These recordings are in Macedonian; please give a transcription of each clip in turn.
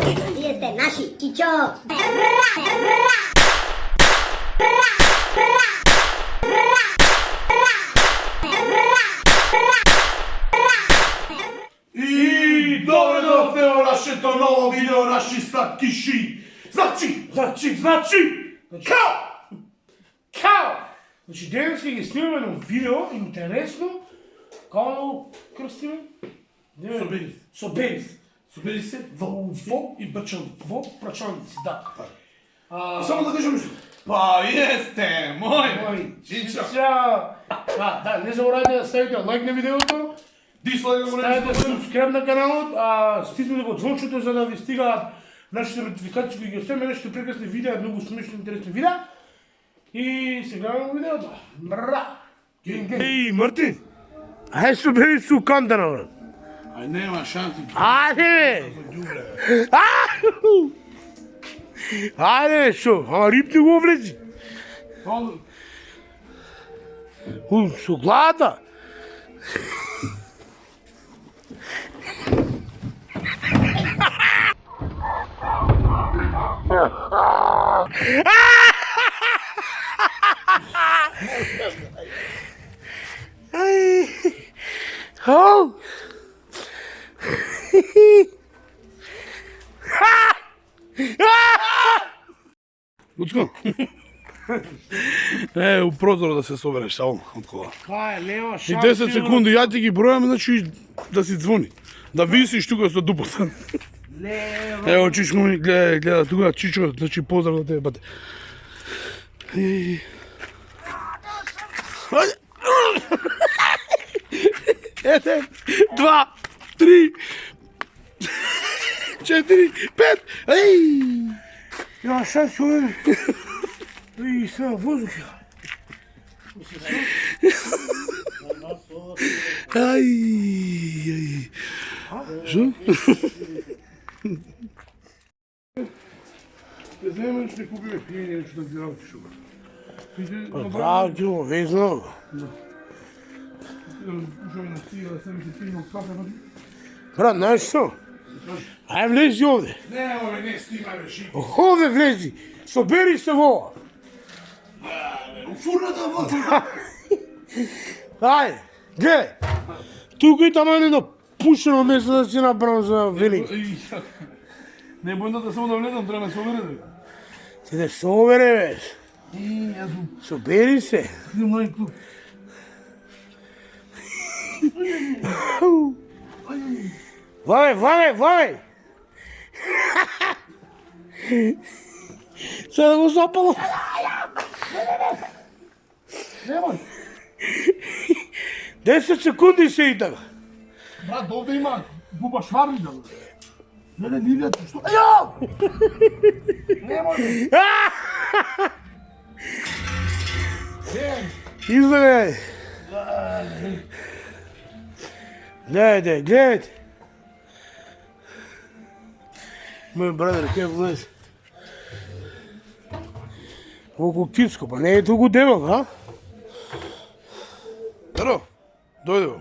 Вие сте наши, чичо! I dobrodošli u našето novo video, naši slatkiši. Значи, Kao! Znači, danas ga snimamo jedno video, interesno, kao ono, kako se snima? Собери се во и брачалници. Во прачалници, да. Само да кажем нещо. Па, вие сте мой Чичо! Да, не забравяйте да ставите лайк на видеото, Дислайк го ставите subscribe на каналът, стиснете го звънчето, за да ви стигаат нашите нотификации, които ги оставяме, нашите прекрасни видеа, много смешни, интересни видеа. И сега на видеото. Бра! Ей, Мартин! Ай, собери суканда на врат. Ай, нема шанси. Айде, бе! Айде, шо? Ама риб не го влези. Со главата. Ау! Луцко. У прозора да се собереш, само од кола. Кај, нема И шанс. 10 секунди ја ти ги бројам, значи да си звони. Да висиш тука со дупата. Нема. Ево, Чичко ми гледа тука, Чичко, значи поздрав на тебе, бате. Еден, два, три, 4, 5, еј! Нема шанс, ове. И сега воздух ја. Ај. Што? Те земеш, не купиме пиење, нешто да ги работиш ова. Браво, Ѓумо, не знам. Пушаме на сија, да се пиење од кафе, Брат, знаеш што? Ај влези овде. не, не снимај, бе, шик. Овде влези. Собери се во. Фурната вода. Ајде, гледај. Тука и тама едно пушено место да си направам за велик. Не бојно да само да влезам, треба да се овере. Ти не собере, бе. Јас Собери се. снимам клуб. Вај! Сега да го запалам. Немој. 10 секунди се и така. Брат, овде има буба шварли да бе. Не идете, што? Јо! Немој. Излегај. Гледайте. Мој брадер, ке влез. Колку кипско, па не е толку дебел, а? Еро, дојде.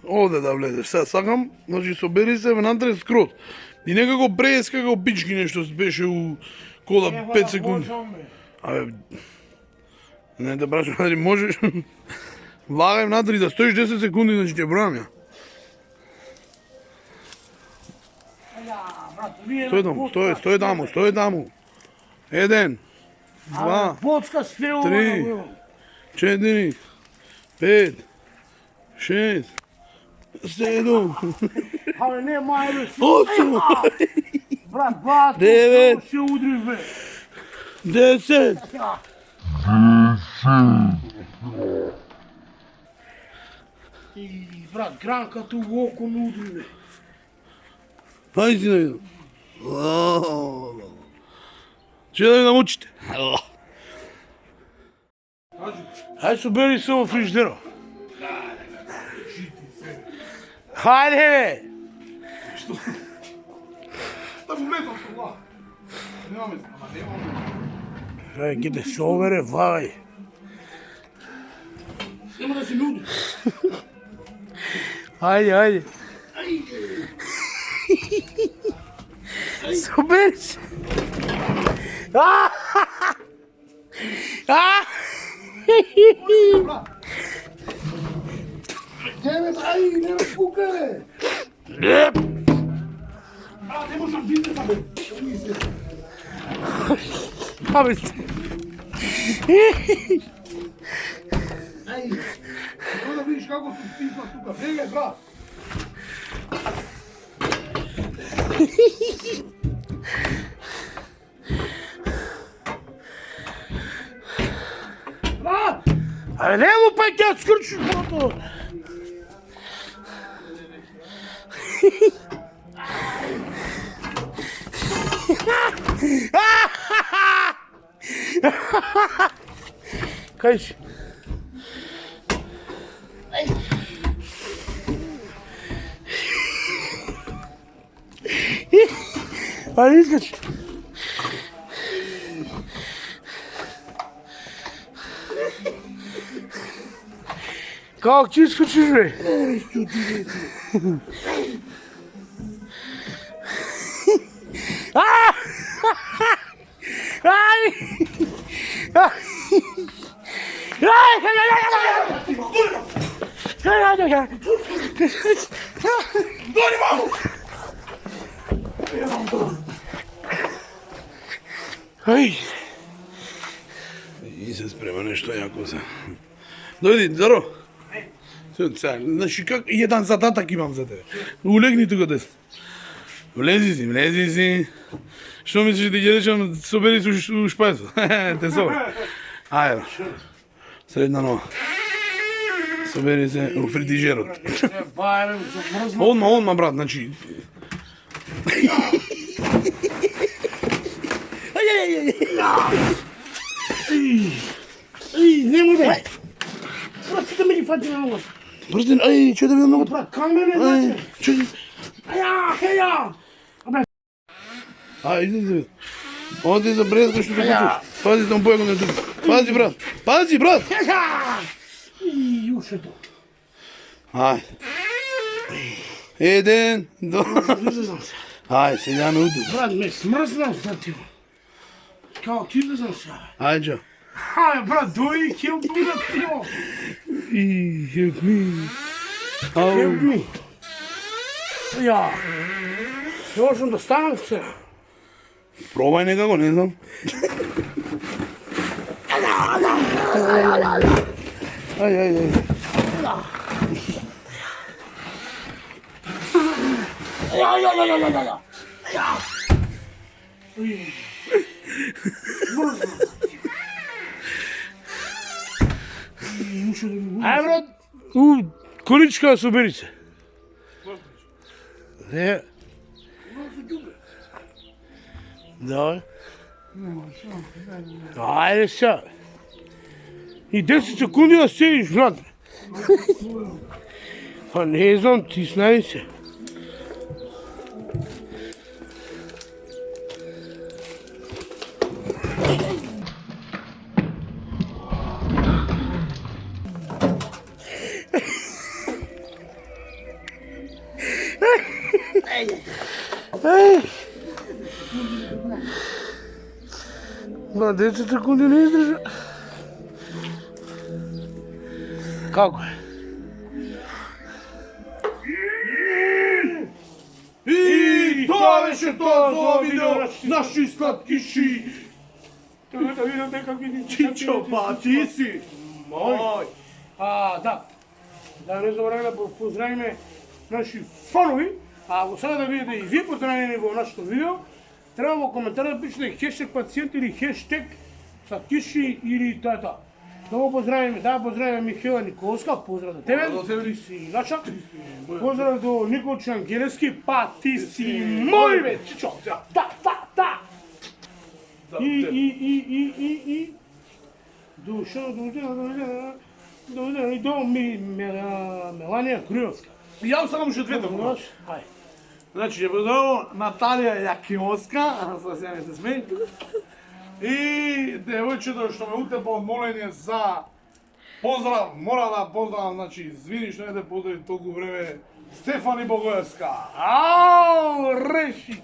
Овде да влезеш, сега сакам, значи собери се внатре скрот. И некако преска како пички нешто беше у кола 5 секунди. Абе, не да брашам, дали можеш? Влагај внатре и да стоиш 10 секунди, значи ќе бројам ја. Стој таму. 1, 2, Боцка снеува Три. да го имам. 4, 5, 6, 7, Абе, не, мајле, 8, брат, брат, Девет. се удриш, бе. 10. И, брат, гранката у око ми удри, бе. Ајде си да видам. Че да ви научите? Ајде собери се во фриждера. Хајде, бе. Да му влезам со глава. Немаме, ама немаме. Ајде, ги се овере, вај. Нема да си ме удри. Ајде. Собери се. Тебе, ай, не разпукай, Не. не може да биде, бе. Абе. Ай, треба да видиш како се списна тука. Беге, брат. Брат! Абе, не му пак тя скрчиш, брато. Кај си? Ајде, искачи. Как ти искачиш, бе? Дори мамо! Ај, И се спрема нешто јако се. Дојди, здорово. Значи, как, еден задатак имам за тебе. Улегни тука десно. Влези си. Што мислиш да ќе речам, собери се у шпајзо? Те собери. Ајде, средна нова. Собери се у фритижерот. бајме, замрзна. Одма, брат, значи... Немој бе. Простите ме ги фати на ногата. Брзин, че да бидам многу... Брат, камен е, значи. Чуј... Хеја. Иди. Оди за брезга што се почуш. Пази, там појако не тука. Пази, брат! И ушето. Ај. Еден, Излезам се. Ај, седаме утре. Брат, ме смрзнам за ти. Како ти излезам се? Ајде. Ај, брат, дојди, ќе бидат тио. Help me. Help me. Ја. Не можам да станам се. Пробај некако, не знам. Ај. Ај, брат, количка собери се. Не. Да. Ајде се. И 10 секунди да седиш, брат. Па не знам, ти знај се. Ма 10 секунди не издржа. Како е? И тоа беше тоа за ова видео, наши сладкиши. Тоа да видам дека ги Чичо, па ти си. Мој. Да. Да не забораваме да поздравиме наши фанови. А ако сега да видите и вие поздравени во нашето видео, треба во коментар да пишете хештег пациент или хештег сладкиши или тоа. Да го поздравиме, Михаела Николска, поздрав до тебе, ти си нача. Поздрав до Николче Ангелевски, па ти си мој бе, чичо. Да. И до Меланија Груевска. Јас сакам уште двете. Ај. Значи, ја Наталија Јакимовска, се не се смеј. И девојчето што ме утепа од молење за поздрав, мора да поздравам, значи, извини што не те поздрави толку време, Стефани Богоевска. Ау, реши!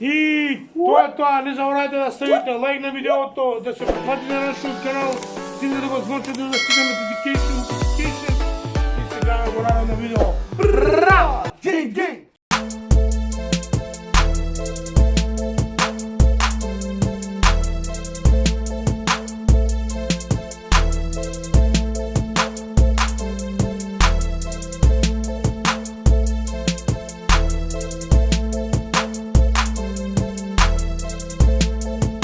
И тоа е тоа, не заборавајте да ставите лайк на видеото, да се пратите на нашиот канал, стигнете го звончето да стигне notification и сега го наредно видео. Браво! Гей, гей!